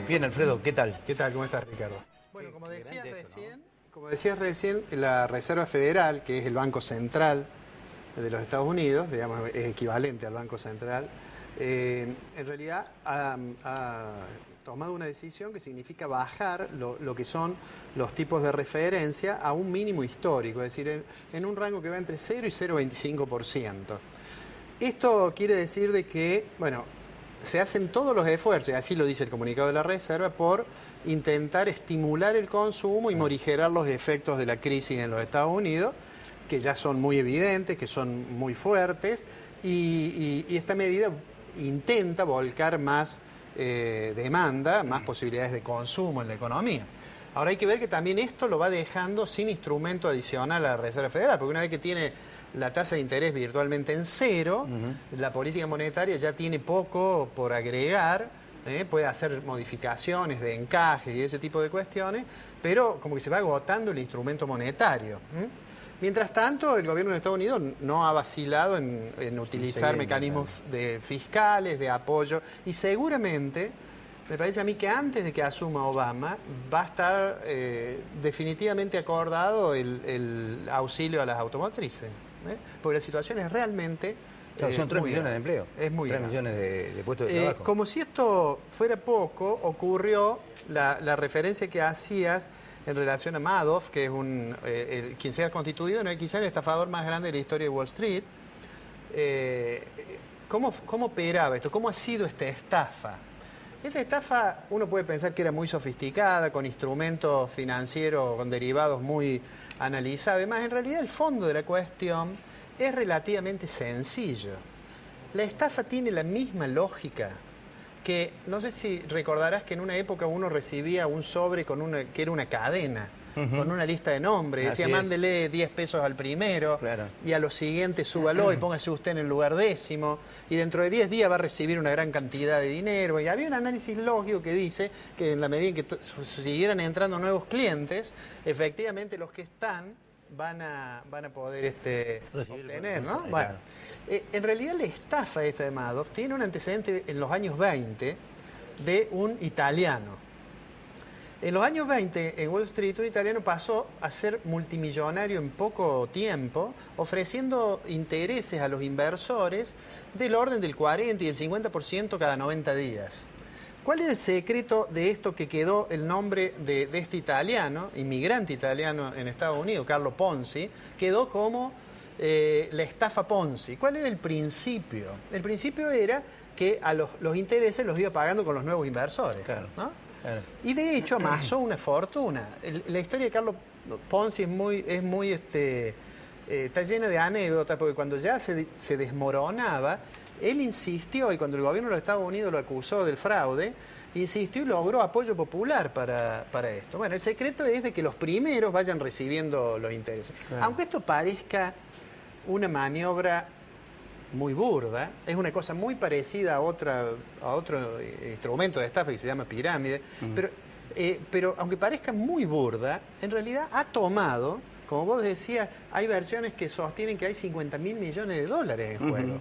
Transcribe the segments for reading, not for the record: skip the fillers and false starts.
Bien, Alfredo, ¿qué tal? ¿Qué tal? ¿Cómo estás, Ricardo? Bueno, como decías recién, la Reserva Federal, que es el Banco Central de los Estados Unidos, digamos, es equivalente al Banco Central, en realidad ha tomado una decisión que significa bajar lo que son los tipos de referencia a un mínimo histórico, es decir, en un rango que va entre 0 y 0,25%. Esto quiere decir de que, bueno, se hacen todos los esfuerzos, y así lo dice el comunicado de la Reserva, por intentar estimular el consumo y morigerar los efectos de la crisis en los Estados Unidos, que ya son muy evidentes, que son muy fuertes, y esta medida intenta volcar más demanda, más posibilidades de consumo en la economía. Ahora hay que ver que también esto lo va dejando sin instrumento adicional a la Reserva Federal, porque una vez que tiene la tasa de interés virtualmente en cero, la política monetaria ya tiene poco por agregar, puede hacer modificaciones de encaje y ese tipo de cuestiones, pero como que se va agotando el instrumento monetario. Mientras tanto, el gobierno de Estados Unidos no ha vacilado en utilizar mecanismos fiscales, de apoyo, y seguramente, me parece a mí que antes de que asuma Obama, va a estar definitivamente acordado el auxilio a las automotrices. Porque la situación es realmente... Claro, son 3 millones de empleo. Es muy 3 millones de puestos de trabajo. Como si esto fuera poco, ocurrió la referencia que hacías en relación a Madoff, que es quien se ha constituido quizá el estafador más grande de la historia de Wall Street. ¿Cómo operaba esto? ¿Cómo ha sido esta estafa? Esta estafa uno puede pensar que era muy sofisticada, con instrumentos financieros, con derivados muy analizados. Además, en realidad el fondo de la cuestión es relativamente sencillo. La estafa tiene la misma lógica que, no sé si recordarás que en una época uno recibía un sobre que era una cadena, con una lista de nombres. Decía, mándele 10 pesos al primero, y a los siguientes súbalo y póngase usted en el lugar 10º, y dentro de 10 días va a recibir una gran cantidad de dinero. Y había un análisis lógico que dice que en la medida en que siguieran entrando nuevos clientes, efectivamente los que están van a poder obtener, ¿no? Bueno, en realidad la estafa esta de Madoff tiene un antecedente en los años 20 de un italiano. En los años 20, en Wall Street, un italiano pasó a ser multimillonario en poco tiempo, ofreciendo intereses a los inversores del orden del 40 y el 50% cada 90 días. ¿Cuál era el secreto de esto que quedó el nombre de este italiano, inmigrante italiano en Estados Unidos, Carlo Ponzi? Quedó como la estafa Ponzi. ¿Cuál era el principio? El principio era que a los intereses los iba pagando con los nuevos inversores. Claro. ¿No? Y de hecho amasó una fortuna. La historia de Carlo Ponzi está llena de anécdotas, porque cuando ya se desmoronaba, él insistió, y cuando el gobierno de los Estados Unidos lo acusó del fraude, insistió y logró apoyo popular para esto. Bueno, el secreto es de que los primeros vayan recibiendo los intereses. Claro. Aunque esto parezca una maniobra muy burda, es una cosa muy parecida a otro instrumento de estafa que se llama pirámide, pero aunque parezca muy burda, en realidad ha tomado, como vos decías, hay versiones que sostienen que hay 50.000 millones de dólares en juego.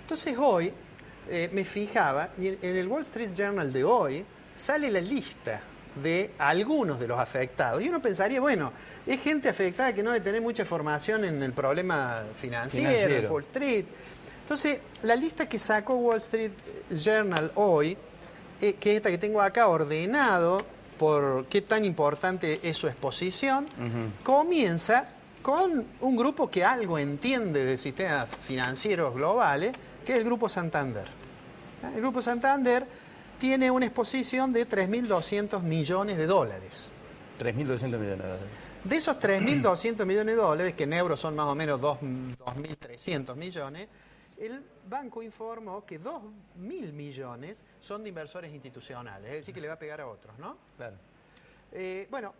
Entonces hoy me fijaba, y en el Wall Street Journal de hoy sale la lista de algunos de los afectados. Y uno pensaría, bueno, es gente afectada que no debe tener mucha formación en el problema financiero. En Wall Street. Entonces, la lista que sacó Wall Street Journal hoy, que es esta que tengo acá ordenado por qué tan importante es su exposición, comienza con un grupo que algo entiende de sistemas financieros globales, que es el Grupo Santander. El Grupo Santander tiene una exposición de 3.200 millones de dólares. 3.200 millones de dólares. De esos 3.200 millones de dólares, que en euros son más o menos 2.300 millones, el banco informó que 2.000 millones son de inversores institucionales, es decir, que le va a pegar a otros, ¿no? Claro. Bueno,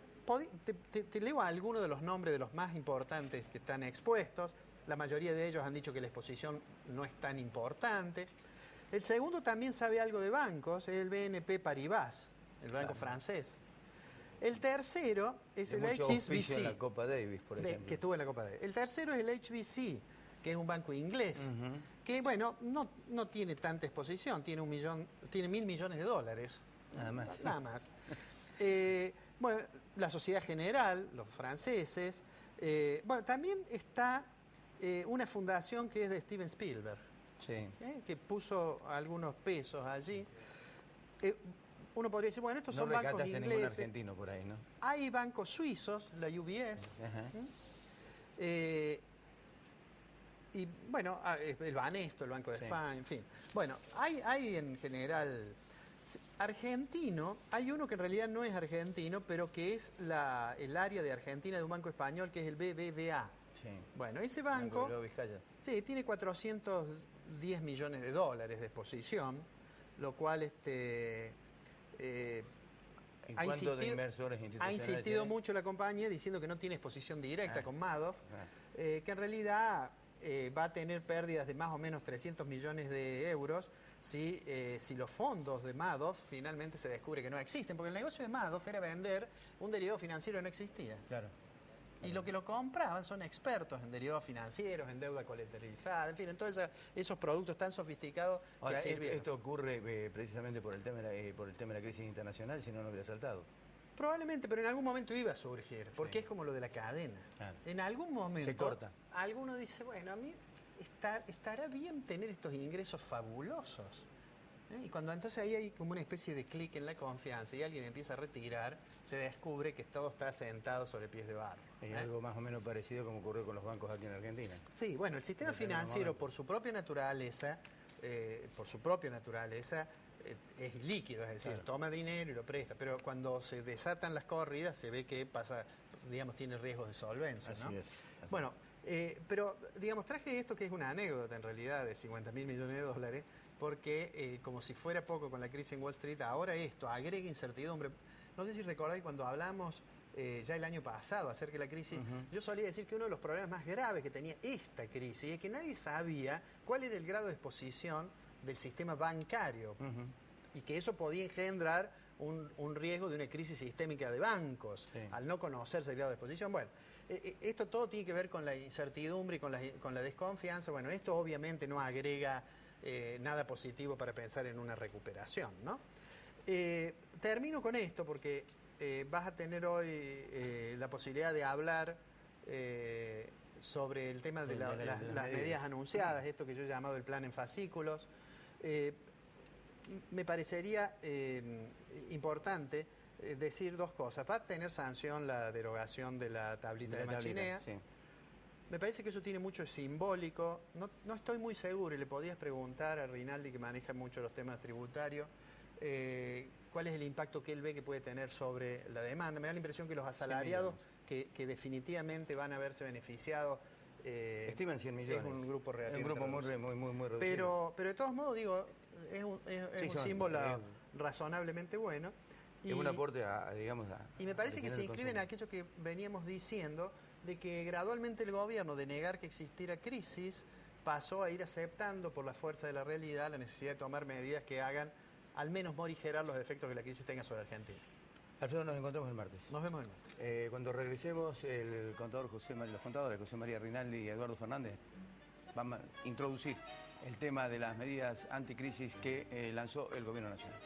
te leo algunos de los nombres de los más importantes que están expuestos. La mayoría de ellos han dicho que la exposición no es tan importante. El segundo también sabe algo de bancos, es el BNP Paribas, el banco francés. El tercero es el HSBC. En la Copa Davis, por ejemplo. Que estuvo en la Copa Davis. El tercero es el HSBC, que es un banco inglés, que bueno, no tiene tanta exposición, tiene 1.000 millones de dólares. Nada más. Nada más. Bueno, la Sociedad General, los franceses. Bueno, también está una fundación que es de Steven Spielberg, Sí. que puso algunos pesos allí. Uno podría decir, bueno, estos No son bancos rescataste ningún ingleses. argentino por ahí, ¿no? Hay bancos suizos, la UBS. Ajá. Y bueno, el Banesto, el Banco de Sí. España, en fin. Bueno, hay en general... Argentino, hay uno que en realidad no es argentino, pero que es el área de Argentina de un banco español, que es el BBVA. Sí. Bueno, ese Banco de banco, Nueva Vizcaya. sí, tiene 410 millones de dólares de exposición, lo cual ¿En ha cuánto de inversores ha institucionales insistido tiene? mucho la compañía diciendo que no tiene exposición directa con Madoff, Ah. que en realidad va a tener pérdidas de más o menos 300 millones de euros si los fondos de Madoff finalmente se descubre que no existen, porque el negocio de Madoff era vender un derivado financiero que no existía. Claro. Y lo que lo compraban son expertos en derivados financieros, en deuda colateralizada, en fin, en todos esos productos tan sofisticados Ahora, que sirvieron. esto ocurre precisamente por el tema de la crisis internacional, si no, no hubiera saltado. Probablemente, pero en algún momento iba a surgir, porque Sí. es como lo de la cadena. Claro. En algún momento Se corta. alguno dice, bueno, a mí estará bien tener estos ingresos fabulosos. Y cuando entonces ahí hay como una especie de clic en la confianza y alguien empieza a retirar, se descubre que todo está sentado sobre pies de barro. Es algo más o menos parecido como ocurrió con los bancos aquí en Argentina. Sí, bueno, el sistema financiero por su propia naturaleza, es líquido, es decir, Claro. toma dinero y lo presta, pero cuando se desatan las corridas se ve que pasa, digamos, tiene riesgos de solvencia, ¿no? Así es. Bueno, pero digamos, traje esto que es una anécdota en realidad de 50.000 millones de dólares, porque como si fuera poco con la crisis en Wall Street, ahora esto agrega incertidumbre. No sé si recordáis cuando hablamos ya el año pasado acerca de la crisis, yo solía decir que uno de los problemas más graves que tenía esta crisis es que nadie sabía cuál era el grado de exposición del sistema bancario y que eso podía engendrar un riesgo de una crisis sistémica de bancos, Sí. al no conocerse el grado de exposición. Bueno, esto todo tiene que ver con la incertidumbre y con la desconfianza. Bueno, esto obviamente no agrega nada positivo para pensar en una recuperación, ¿no? Termino con esto porque vas a tener hoy la posibilidad de hablar sobre el tema de las medidas anunciadas, esto que yo he llamado el plan en fascículos. Me parecería importante decir dos cosas. Va a tener sanción la derogación de la tablita de Machinea. Sí. Me parece que eso tiene mucho simbólico. No estoy muy seguro y le podías preguntar a Rinaldi, que maneja mucho los temas tributarios, cuál es el impacto que él ve que puede tener sobre la demanda. Me da la impresión que los asalariados que definitivamente van a verse beneficiados estiman 100 millones. es un grupo relativamente Es un grupo reducido. muy reducido. Pero de todos modos, digo, es un símbolo razonablemente bueno. Es un aporte digamos, y me parece que se inscribe en aquello aquello que veníamos diciendo, de que gradualmente el gobierno, de negar que existiera crisis, pasó a ir aceptando por la fuerza de la realidad la necesidad de tomar medidas que hagan al menos morigerar los efectos que la crisis tenga sobre Argentina. Alfredo, nos encontramos el martes. Nos vemos el martes. Cuando regresemos, los contadores José María Rinaldi y Eduardo Fernández van a introducir el tema de las medidas anticrisis que lanzó el Gobierno Nacional.